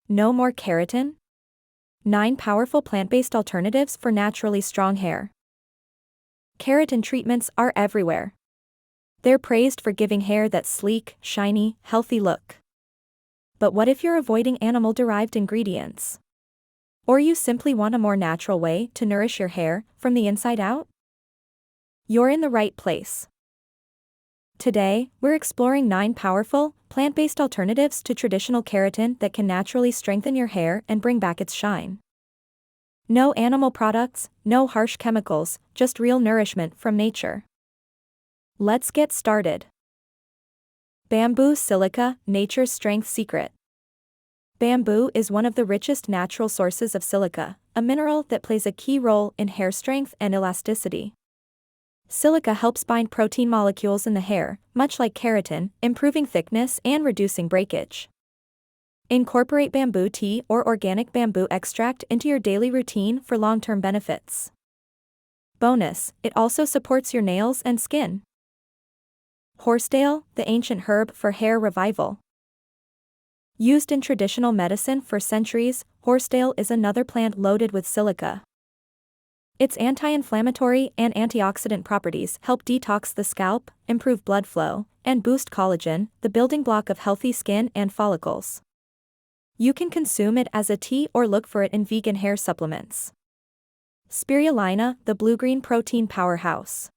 No more keratin? 9 powerful plant-based alternatives for naturally strong hair. Keratin treatments are everywhere. They're praised for giving hair that sleek, shiny, healthy look. But what if you're avoiding animal-derived ingredients? Or you simply want a more natural way to nourish your hair from the inside out? You're in the right place. Today, we're exploring 9 powerful, plant-based alternatives to traditional keratin that can naturally strengthen your hair and bring back its shine. No animal products, no harsh chemicals, just real nourishment from nature. Let's get started. Bamboo Silica, nature's strength secret. Bamboo is one of the richest natural sources of silica, a mineral that plays a key role in hair strength and elasticity. Silica helps bind protein molecules in the hair, much like keratin, improving thickness and reducing breakage. Incorporate bamboo tea or organic bamboo extract into your daily routine for long-term benefits. Bonus, it also supports your nails and skin. Horsetail, the ancient herb for hair revival. Used in traditional medicine for centuries, horsetail is another plant loaded with silica. Its anti-inflammatory and antioxidant properties help detox the scalp, improve blood flow, and boost collagen, the building block of healthy skin and follicles. You can consume it as a tea or look for it in vegan hair supplements. Spirulina, the blue-green protein powerhouse.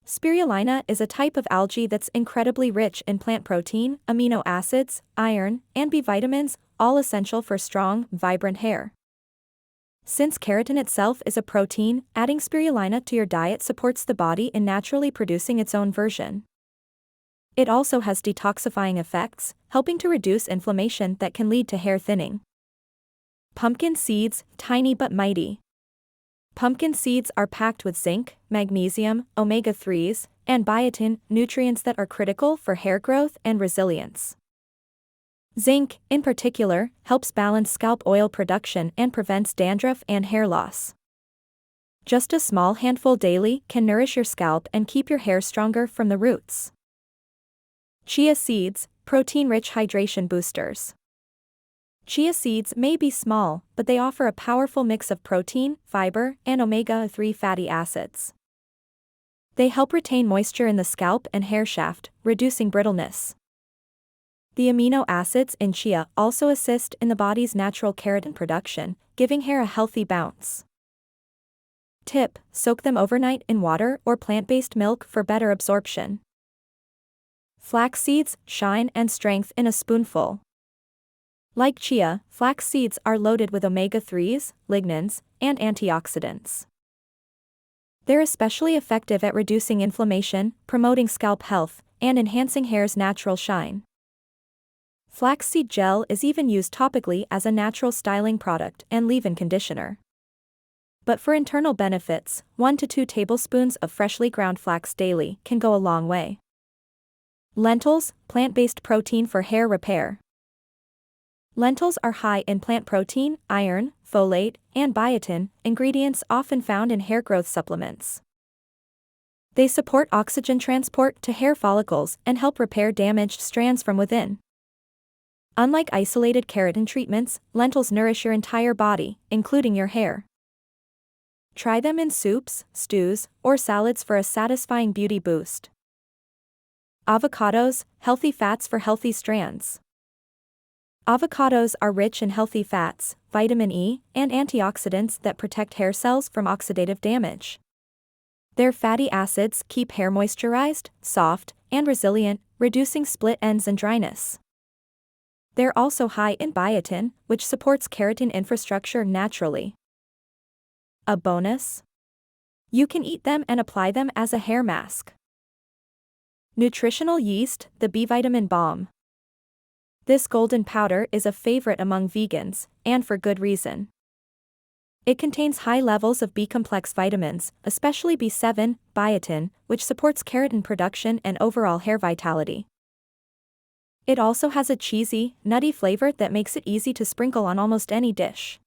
Spirulina is a type of algae that's incredibly rich in plant protein, amino acids, iron, and B vitamins, all essential for strong, vibrant hair. Since keratin itself is a protein, adding spirulina to your diet supports the body in naturally producing its own version. It also has detoxifying effects, helping to reduce inflammation that can lead to hair thinning. Pumpkin seeds, tiny but mighty. Pumpkin seeds are packed with zinc, magnesium, omega-3s, and biotin, nutrients that are critical for hair growth and resilience. Zinc, in particular, helps balance scalp oil production and prevents dandruff and hair loss. Just a small handful daily can nourish your scalp and keep your hair stronger from the roots. Chia seeds, protein-rich hydration boosters. Chia seeds may be small, but they offer a powerful mix of protein, fiber, and omega-3 fatty acids. They help retain moisture in the scalp and hair shaft, reducing brittleness. The amino acids in chia also assist in the body's natural keratin production, giving hair a healthy bounce. Tip: soak them overnight in water or plant-based milk for better absorption. Flax seeds, shine and strength in a spoonful. Like chia, flax seeds are loaded with omega-3s, lignans, and antioxidants. They're especially effective at reducing inflammation, promoting scalp health, and enhancing hair's natural shine. Flaxseed gel is even used topically as a natural styling product and leave-in conditioner. But for internal benefits, 1 to 2 tablespoons of freshly ground flax daily can go a long way. Lentils, plant-based protein for hair repair. Lentils are high in plant protein, iron, folate, and biotin, ingredients often found in hair growth supplements. They support oxygen transport to hair follicles and help repair damaged strands from within. Unlike isolated keratin treatments, lentils nourish your entire body, including your hair. Try them in soups, stews, or salads for a satisfying beauty boost. Avocados, healthy fats for healthy strands. Avocados are rich in healthy fats, vitamin E, and antioxidants that protect hair cells from oxidative damage. Their fatty acids keep hair moisturized, soft, and resilient, reducing split ends and dryness. They're also high in biotin, which supports keratin infrastructure naturally. A bonus? You can eat them and apply them as a hair mask. Nutritional yeast, the B vitamin balm. This golden powder is a favorite among vegans, and for good reason. It contains high levels of B-complex vitamins, especially B7, biotin, which supports keratin production and overall hair vitality. It also has a cheesy, nutty flavor that makes it easy to sprinkle on almost any dish.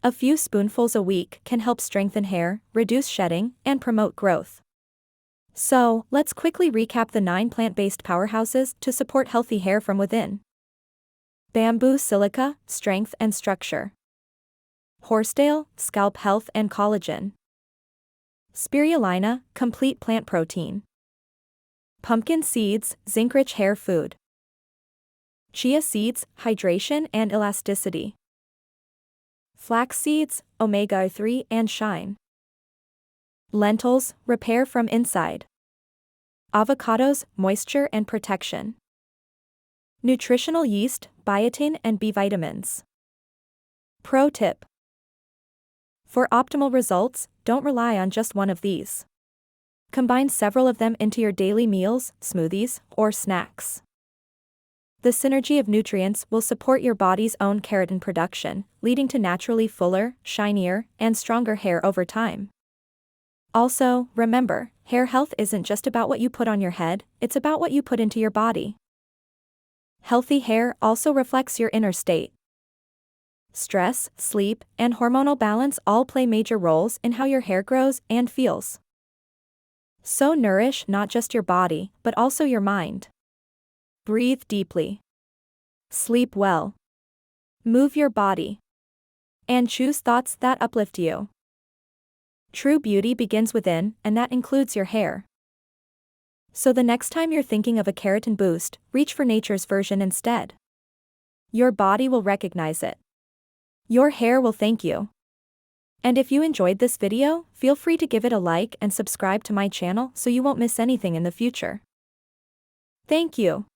A few spoonfuls a week can help strengthen hair, reduce shedding, and promote growth. So, let's quickly recap the 9 plant-based powerhouses to support healthy hair from within. Bamboo silica, strength and structure. Horsetail, scalp health and collagen. Spirulina, complete plant protein. Pumpkin seeds, zinc-rich hair food. Chia seeds, hydration and elasticity. Flax seeds, omega-3 and shine. Lentils, repair from inside. Avocados, moisture and protection. Nutritional yeast, biotin and B vitamins. Pro tip: for optimal results, don't rely on just one of these. Combine several of them into your daily meals, smoothies, or snacks. The synergy of nutrients will support your body's own keratin production, leading to naturally fuller, shinier, and stronger hair over time. Also, remember, hair health isn't just about what you put on your head, it's about what you put into your body. Healthy hair also reflects your inner state. Stress, sleep, and hormonal balance all play major roles in how your hair grows and feels. So nourish not just your body, but also your mind. Breathe deeply. Sleep well. Move your body. And choose thoughts that uplift you. True beauty begins within, and that includes your hair. So the next time you're thinking of a keratin boost, reach for nature's version instead. Your body will recognize it. Your hair will thank you. And if you enjoyed this video, feel free to give it a like and subscribe to my channel so you won't miss anything in the future. Thank you.